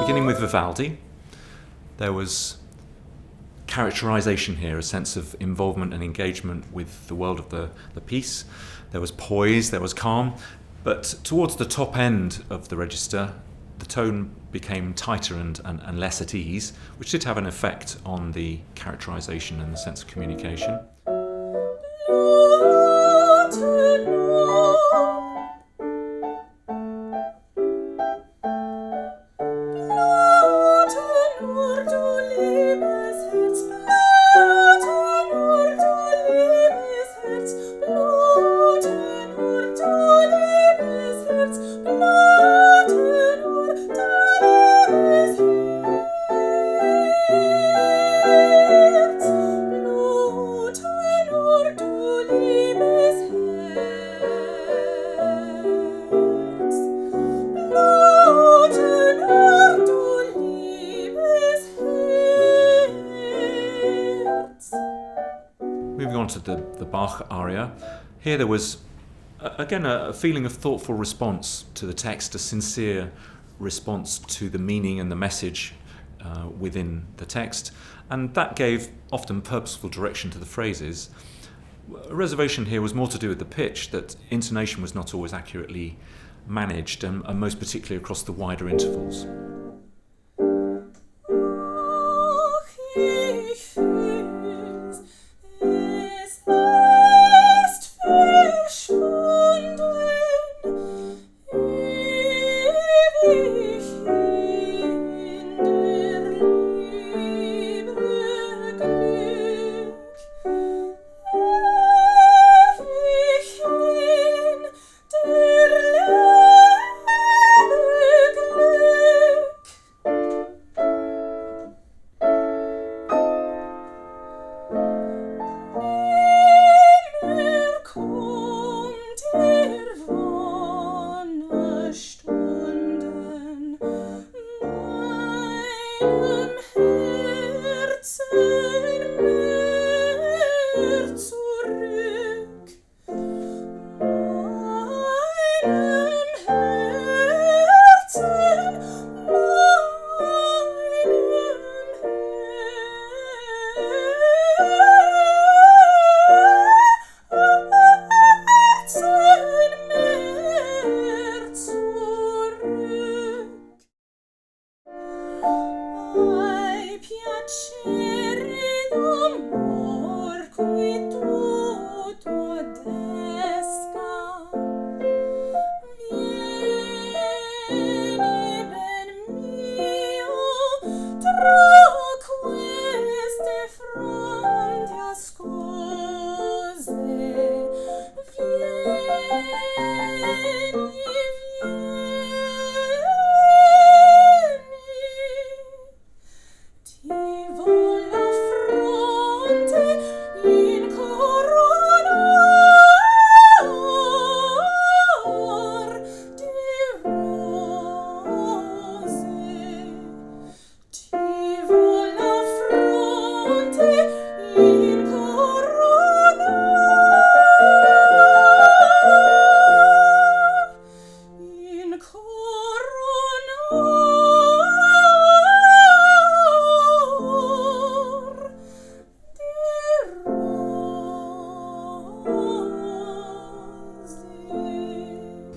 Beginning with Vivaldi, there was characterization here, a sense of involvement and engagement with the world of the piece. There was poise, there was calm, but towards the top end of the register, the tone became tighter and less at ease, which did have an effect on the characterization and the sense of communication. Moving on to the Bach aria. Here there was, again, a feeling of thoughtful response to the text, a sincere response to the meaning and the message within the text, and that gave often purposeful direction to the phrases. A reservation here was more to do with the pitch, that intonation was not always accurately managed, and most particularly across the wider intervals.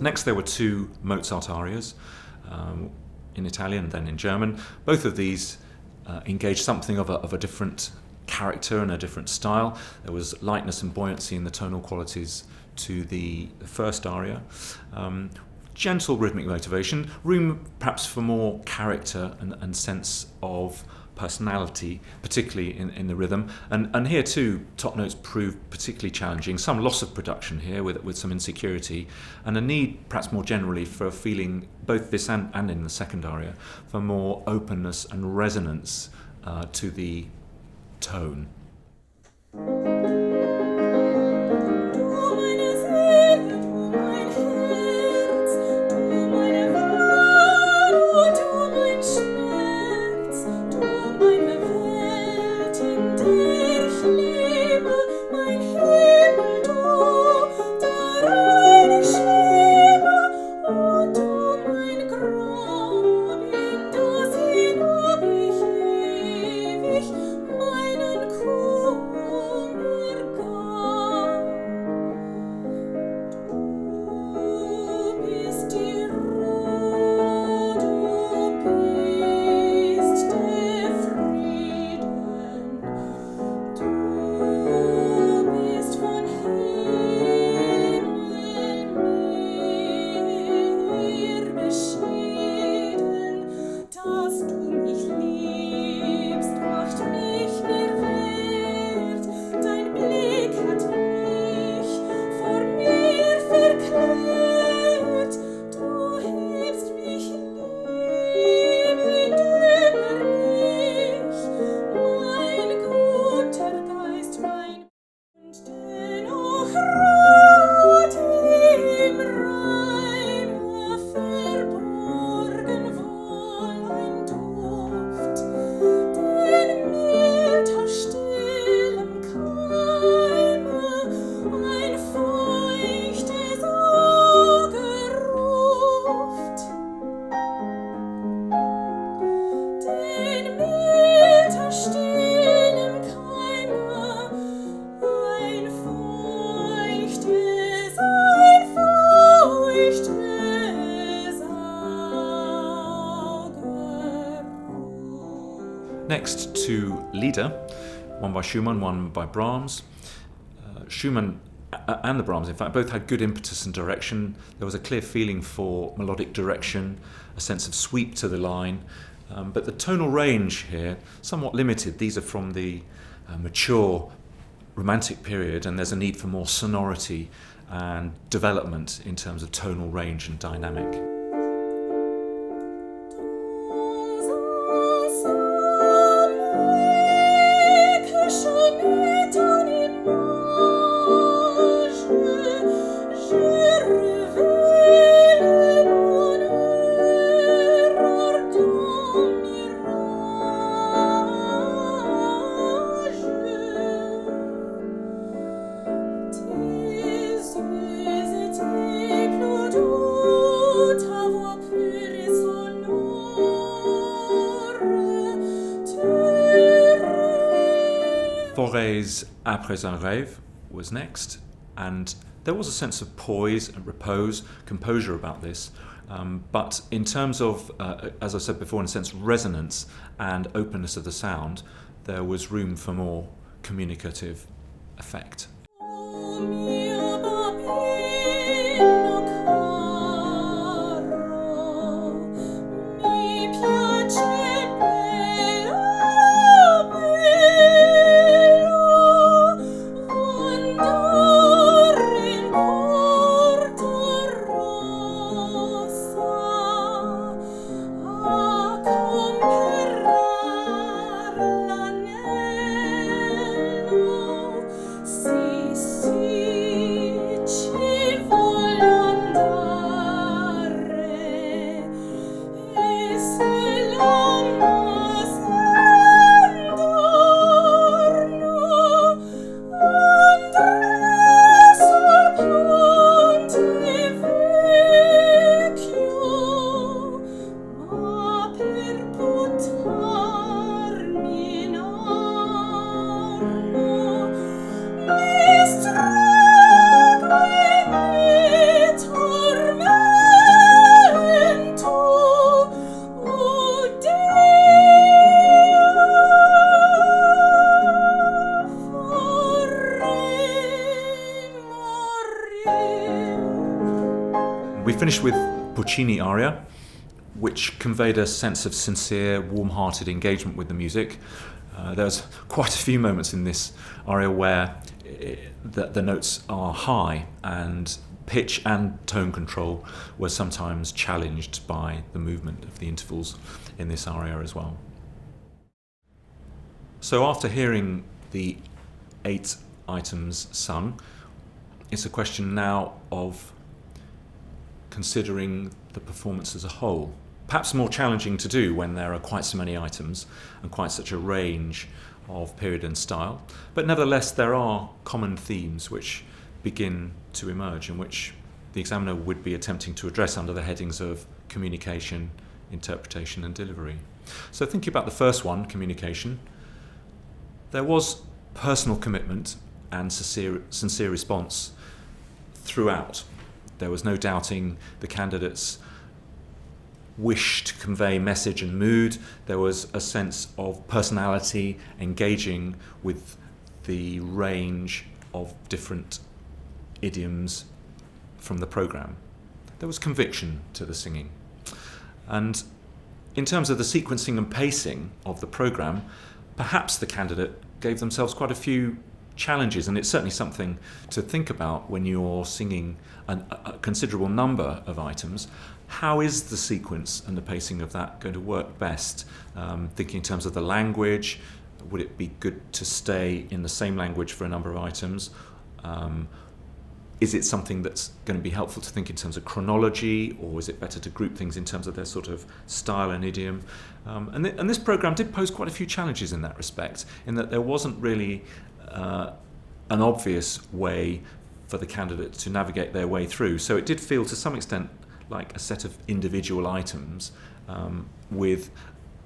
Next there were two Mozart arias, in Italian and then in German. Both of these engaged something of a different character and a different style. There was lightness and buoyancy in the tonal qualities to the first aria. Gentle rhythmic motivation, room perhaps for more character and sense of personality, particularly in the rhythm. And here too, top notes proved particularly challenging. Some loss of production here with some insecurity, and a need perhaps more generally for feeling, both this and in the second aria, for more openness and resonance to the tone. Next, two Lieder, one by Schumann, one by Brahms. Schumann and the Brahms, in fact, both had good impetus and direction. There was a clear feeling for melodic direction, a sense of sweep to the line, but the tonal range here, somewhat limited. These are from the mature Romantic period, and there's a need for more sonority and development in terms of tonal range and dynamic. Fauré's Après un rêve was next, and there was a sense of poise and repose, composure about this, but in terms of, as I said before, in a sense, resonance and openness of the sound, there was room for more communicative effect. See We finished with Puccini aria, which conveyed a sense of sincere, warm-hearted engagement with the music. There's quite a few moments in this aria where the notes are high, and pitch and tone control were sometimes challenged by the movement of the intervals in this aria as well. So after hearing the 8 items sung, it's a question now of considering the performance as a whole. Perhaps more challenging to do when there are quite so many items and quite such a range of period and style. But nevertheless, there are common themes which begin to emerge and which the examiner would be attempting to address under the headings of communication, interpretation and delivery. So thinking about the first one, communication, there was personal commitment and sincere response throughout. There was no doubting the candidates' wish to convey message and mood. There was a sense of personality engaging with the range of different idioms from the programme. There was conviction to the singing. And in terms of the sequencing and pacing of the programme, perhaps the candidate gave themselves quite a few challenges, and it's certainly something to think about when you're singing a considerable number of items. How is the sequence and the pacing of that going to work best? Thinking in terms of the language, would it be good to stay in the same language for a number of items? Is it something that's going to be helpful to think in terms of chronology, or is it better to group things in terms of their sort of style and idiom? And this programme did pose quite a few challenges in that respect, in that there wasn't really an obvious way for the candidate to navigate their way through. So it did feel to some extent like a set of individual items with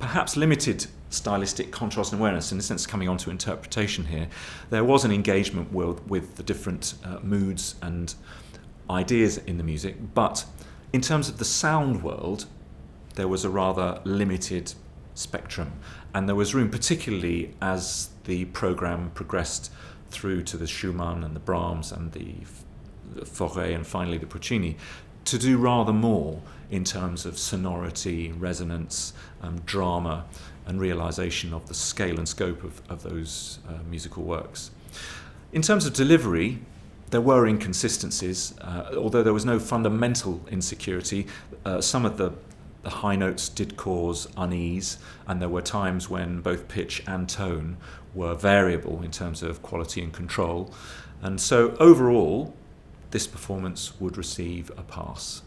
perhaps limited stylistic contrast and awareness, in a sense coming on to interpretation here. There was an engagement with the different moods and ideas in the music, but in terms of the sound world, there was a rather limited spectrum, and there was room, particularly as the programme progressed through to the Schumann and the Brahms and the Fauré and finally the Puccini, to do rather more in terms of sonority, resonance, drama, and realisation of the scale and scope of those musical works. In terms of delivery, there were inconsistencies, although there was no fundamental insecurity. Some of the high notes did cause unease, and there were times when both pitch and tone were variable in terms of quality and control. And so overall, this performance would receive a pass.